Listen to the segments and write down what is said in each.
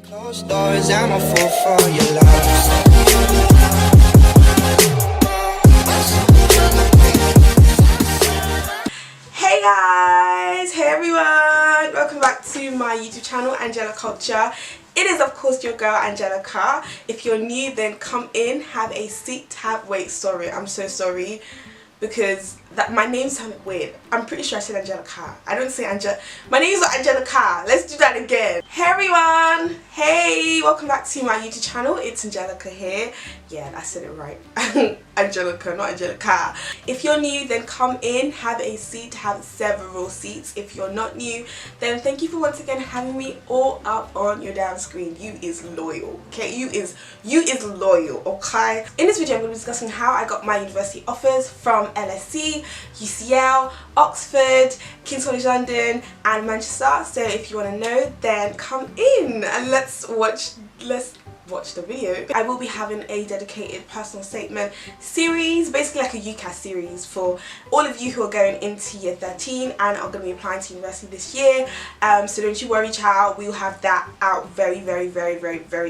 Closed doors, I'm a fool for your love. Hey guys, hey everyone, welcome back to my YouTube channel, Angeliculture. It is of course your girl Angelica. If you're new, then come in, have a seat, wait, sorry, I'm so sorry because my name sounded weird. I'm pretty sure I said Angelica. I don't say my name is not Angelica. Let's do that again. Hey everyone, hey, welcome back to my YouTube channel. It's Angelica here. Yeah, I said it right. Angelica, not Angelica. If you're new, then come in, have a seat, have several seats. If you're not new, then thank you for once again having me all up on your damn screen. You is loyal, okay? You is loyal, okay? In this video, I'm going to be discussing how I got my university offers from LSE, UCL, Oxford, King's College London and Manchester. So if you want to know, then come in and let's watch the video. I will be having a dedicated personal statement series, basically like a UCAS series for all of you who are going into year 13 and are going to be applying to university this year. So don't you worry, child, we'll have that out very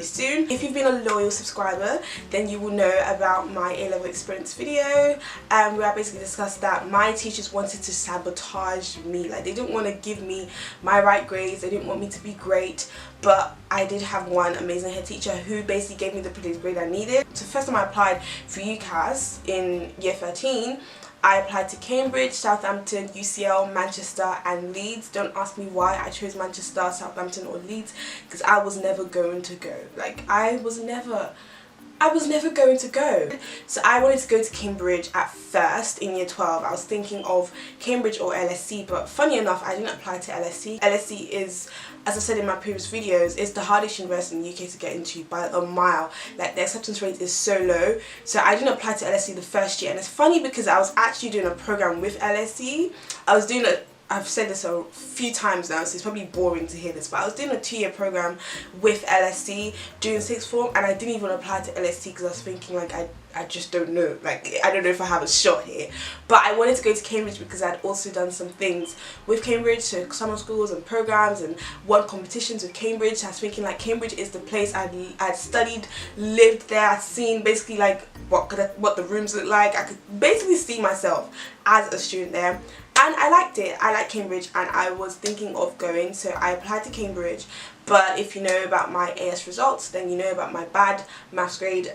soon. If you've been a loyal subscriber, then you will know about my A-level experience video, where I basically discussed that my teachers wanted to sabotage me. Like, they didn't want to give me my right grades, they didn't want me to be great, but I did have one amazing head teacher who basically gave me the predicted grade I needed. So first time I applied for UCAS in year 13, I applied to Cambridge, Southampton, UCL, Manchester and Leeds. Don't ask me why I chose Manchester, Southampton or Leeds, because I was never going to go. Like, I was never going to go. So I wanted to go to Cambridge at first in year 12. I was thinking of Cambridge or LSE, but funny enough, I didn't apply to LSE. LSE is, as I said in my previous videos, is the hardest university in the UK to get into by a mile. Like, the acceptance rate is so low. So I didn't apply to LSE the first year, and it's funny because I was actually doing a program with LSE. I've said this a few times now, so it's probably boring to hear this, but I was doing a 2-year program with LSE doing sixth form, and I didn't even apply to LSE because I was thinking, like, I just don't know, like, I don't know if I have a shot here. But I wanted to go to Cambridge because I'd also done some things with Cambridge, so summer schools and programs, and won competitions with Cambridge. I was thinking, like, Cambridge is the place. I'd studied, lived there, I'd seen basically like what the rooms look like. I could basically see myself as a student there. And I liked it. I liked Cambridge and I was thinking of going, so I applied to Cambridge. But if you know about my AS results, then you know about my bad maths grade.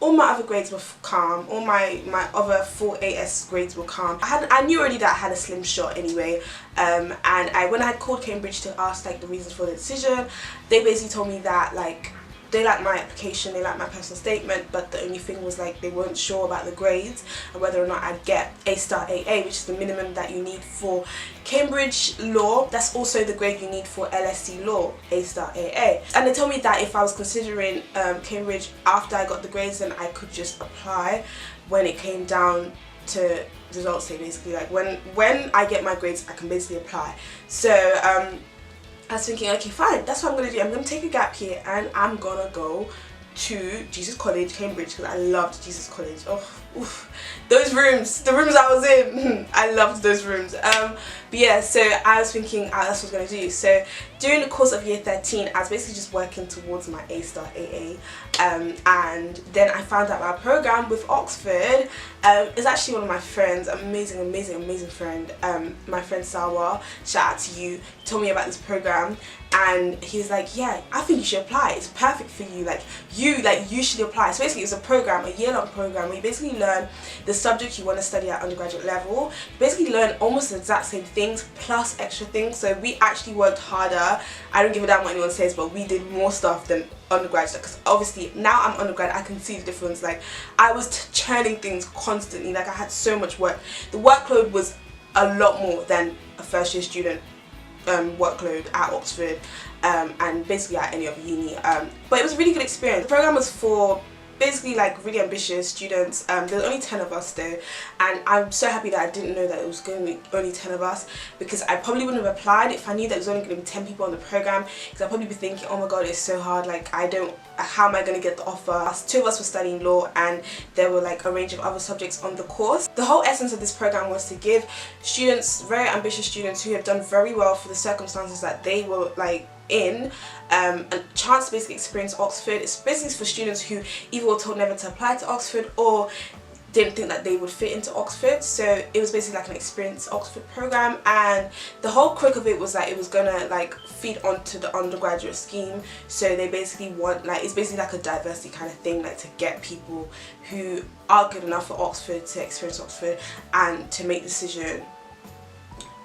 All my other grades were calm. All my other 4 AS grades were calm. I knew already that I had a slim shot anyway. And when I had called Cambridge to ask like the reasons for the decision, they basically told me that, like, they liked my application, they liked my personal statement, but the only thing was, like, they weren't sure about the grades and whether or not I'd get A-star AA, which is the minimum that you need for Cambridge Law. That's also the grade you need for LSE Law, A-star AA. And they told me that if I was considering Cambridge after I got the grades, then I could just apply when it came down to results day, basically. Like, when I get my grades, I can basically apply. So I was thinking, okay, fine, that's what I'm going to do. I'm going to take a gap here and I'm going to go to Jesus College, Cambridge, because I loved Jesus College. Oh, oof. Those rooms, the rooms I was in, I loved those rooms. But yeah, so I was thinking, that's what I was going to do. So during the course of year 13, I was basically just working towards my A-star AA. And then I found out my program with Oxford is actually one of my friends, amazing friend, my friend Sawa, shout out to you, told me about this program. And he's like, yeah, I think you should apply. It's perfect for you. You should apply. So basically, it's a program, a year-long program, where you basically learn the subject you want to study at undergraduate level. You basically learn almost the exact same things plus extra things. So we actually worked harder. I don't give a damn what anyone says, but we did more stuff than undergraduate, because obviously now I'm undergrad, I can see the difference. Like, I was churning things constantly. Like, I had so much work. The workload was a lot more than a first-year student workload at Oxford and basically at any other uni, but it was a really good experience. The program was for basically like really ambitious students. There were only 10 of us though, and I'm so happy that I didn't know that it was going to be only 10 of us, because I probably wouldn't have applied if I knew that it was only going to be 10 people on the program, because I'd probably be thinking, oh my god, it's so hard, like how am I going to get the offer? 2 of us were studying law and there were like a range of other subjects on the course. The whole essence of this program was to give students, very ambitious students who have done very well for the circumstances that they were like in a chance to basically experience Oxford. It's basically for students who either were told never to apply to Oxford or didn't think that they would fit into Oxford. So it was basically like an experience Oxford program, and the whole quirk of it was that it was gonna like feed onto the undergraduate scheme. So they basically want, like, it's basically like a diversity kind of thing, like to get people who are good enough for Oxford to experience Oxford and to make the decision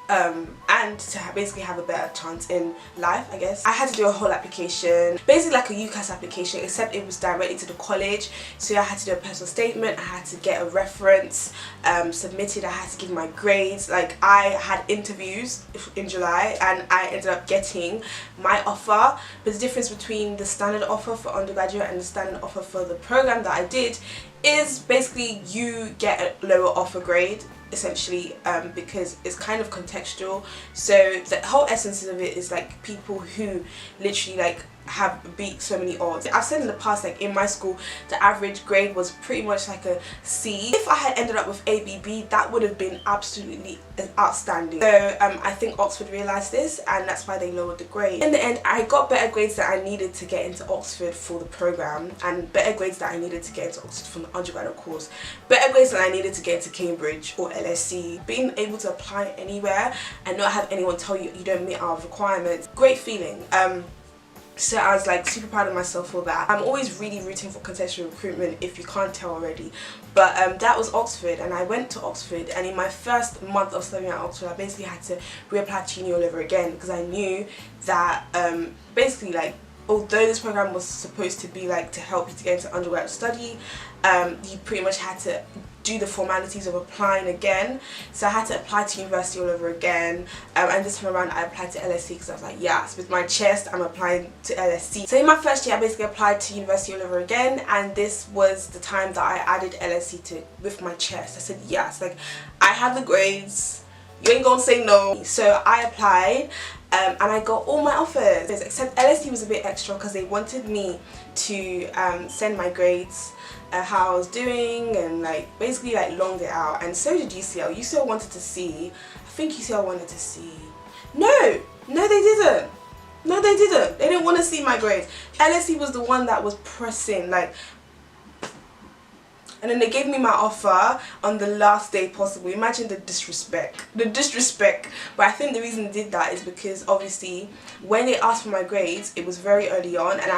and to basically have a better chance in life, I guess. I had to do a whole application, basically like a UCAS application, except it was directly to the college. So I had to do a personal statement, I had to get a reference submitted, I had to give my grades. Like, I had interviews in July and I ended up getting my offer. But the difference between the standard offer for undergraduate and the standard offer for the program that I did is basically you get a lower offer grade, essentially, because it's kind of contextual. So the whole essence of it is like people who literally like have beat so many odds. I've said in the past, like in my school the average grade was pretty much like a C. If I had ended up with ABB, that would have been absolutely outstanding. So I think Oxford realised this, and that's why they lowered the grade. In the end, I got better grades that I needed to get into Oxford for the programme, and better grades that I needed to get into Oxford from the undergraduate course, better grades that I needed to get into Cambridge or LSE. Being able to apply anywhere and not have anyone tell you you don't meet our requirements, great feeling. So I was like super proud of myself for that. I'm always really rooting for contextual recruitment, if you can't tell already. But that was Oxford, and I went to Oxford, and in my first month of studying at Oxford I basically had to reapply to uni all over again, because I knew that basically, like, although this program was supposed to be like to help you to get into undergraduate study, you pretty much had to do the formalities of applying again. So I had to apply to university all over again, and this time around I applied to LSE because I was like, yes, with my chest I'm applying to LSE. So in my first year I basically applied to university all over again, and this was the time that I added LSE to with my chest. I said yes, like, I have the grades, you ain't gonna say no. So I applied, and I got all my offers, except LSE was a bit extra because they wanted me to send my grades, how I was doing, and like basically like long it out. And so did UCL. UCL wanted to see, I think UCL wanted to see, no they didn't. No, they didn't. They didn't want to see my grades. LSE was the one that was pressing, like. And then they gave me my offer on the last day possible. Imagine the disrespect. The disrespect. But I think the reason they did that is because obviously when they asked for my grades, it was very early on, and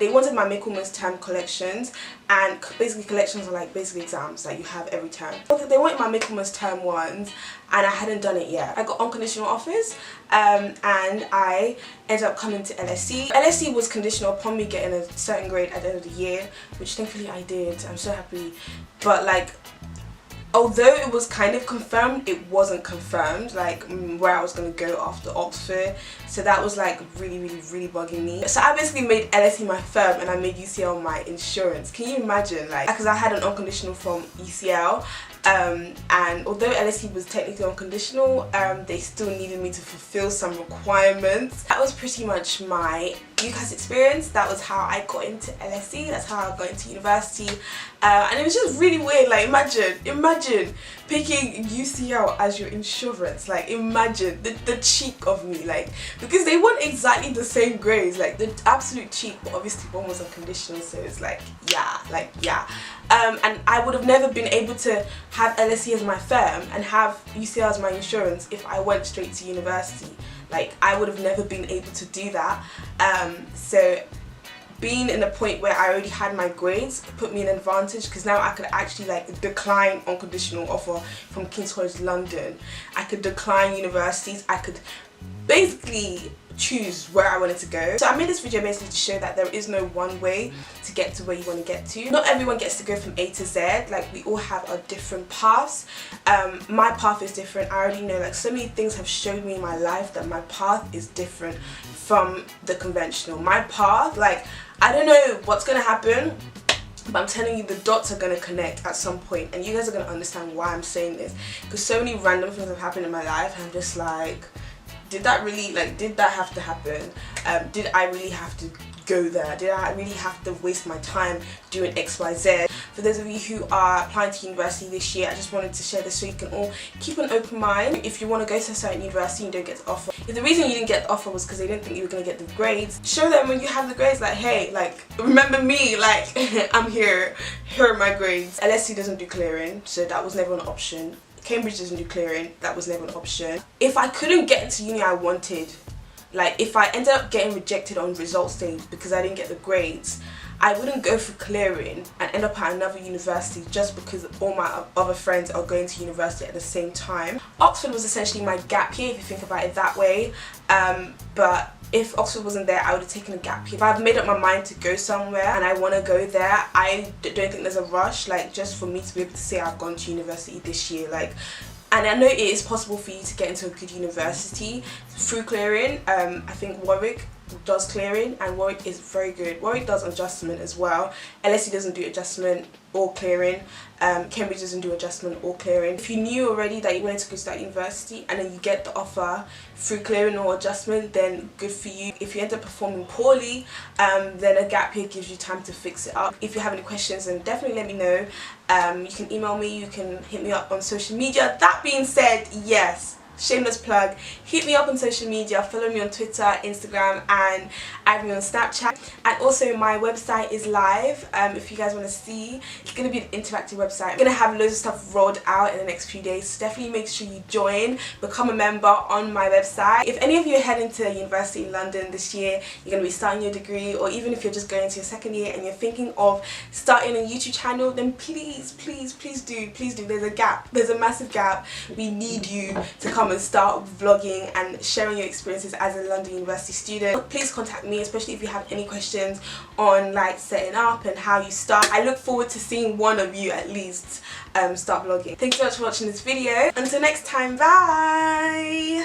they wanted my Michaelmas term collections, and basically collections are like basically exams that you have every term. They wanted my Michaelmas term ones, and I hadn't done it yet. I got unconditional offers, and I ended up coming to LSE. LSE was conditional upon me getting a certain grade at the end of the year, which thankfully I did. I'm so happy. But like, although it was kind of confirmed, it wasn't confirmed, like where I was going to go after Oxford. So that was like really bugging me. So I basically made LSE my firm, and I made UCL my insurance. Can you imagine? Like, because I had an unconditional from UCL, and although LSE was technically unconditional, they still needed me to fulfill some requirements. That was pretty much my UCAS experience. That was how I got into LSE, that's how I got into university, and it was just really weird. Like, imagine picking UCL as your insurance. Like, imagine the cheek of me, like, because they want exactly the same grades, like the absolute cheek. But obviously one was unconditional, so it's like yeah. And I would have never been able to have LSE as my firm and have UCL as my insurance if I went straight to university. Like, I would have never been able to do that. So being in a point where I already had my grades put me in an advantage, because now I could actually like decline unconditional offer from King's College London. I could decline universities. I could basically choose where I wanted to go. So I made this video basically to show that there is no one way to get to where you want to get to. Not everyone gets to go from A to Z. Like, we all have our different paths. My path is different. I already know, like, so many things have showed me in my life that my path is different from the conventional. My path, like, I don't know what's gonna happen, but I'm telling you, the dots are going to connect at some point, and you guys are going to understand why I'm saying this, because so many random things have happened in my life, and I'm just like, did that really, like, did that have to happen? Did I really have to go there? Did I really have to waste my time doing XYZ? For those of you who are applying to university this year, I just wanted to share this so you can all keep an open mind. If you want to go to a certain university and you don't get the offer, If the reason you didn't get the offer was because they didn't think you were going to get the grades, show them when you have the grades, like, hey, like, remember me, like, I'm here are my grades. LSE doesn't do clearing, so that was never an option. Cambridge doesn't do clearing, that was never an option. If I couldn't get into uni I wanted, like if I ended up getting rejected on result stage because I didn't get the grades, I wouldn't go for clearing and end up at another university just because all my other friends are going to university at the same time. Oxford was essentially my gap year if you think about it that way, but if Oxford wasn't there, I would have taken a gap year. If I've made up my mind to go somewhere and I want to go there, I don't think there's a rush, like just for me to be able to say I've gone to university this year. Like, and I know it is possible for you to get into a good university through clearing. I think Warwick does clearing and Warwick is very good. Warwick does adjustment as well. LSE doesn't do adjustment or clearing. Cambridge doesn't do adjustment or clearing. If you knew already that you wanted to go to that university and then you get the offer through clearing or adjustment, then good for you. If you end up performing poorly, then a gap year gives you time to fix it up. If you have any questions, then definitely let me know. You can email me, you can hit me up on social media. That being said, yes, shameless plug, hit me up on social media, follow me on Twitter, Instagram, and add me on Snapchat. And also my website is live. If you guys want to see, it's going to be an interactive website. I'm going to have loads of stuff rolled out in the next few days, so definitely make sure you join, become a member on my website. If any of you are heading to university in London this year, you're going to be starting your degree, or even if you're just going to your second year and you're thinking of starting a YouTube channel, then please do. There's a gap, there's a massive gap. We need you to come and start vlogging and sharing your experiences as a London University student. Please contact me, especially if you have any questions on like setting up and how you start. I look forward to seeing one of you at least start vlogging. Thanks so much for watching this video. Until next time, bye!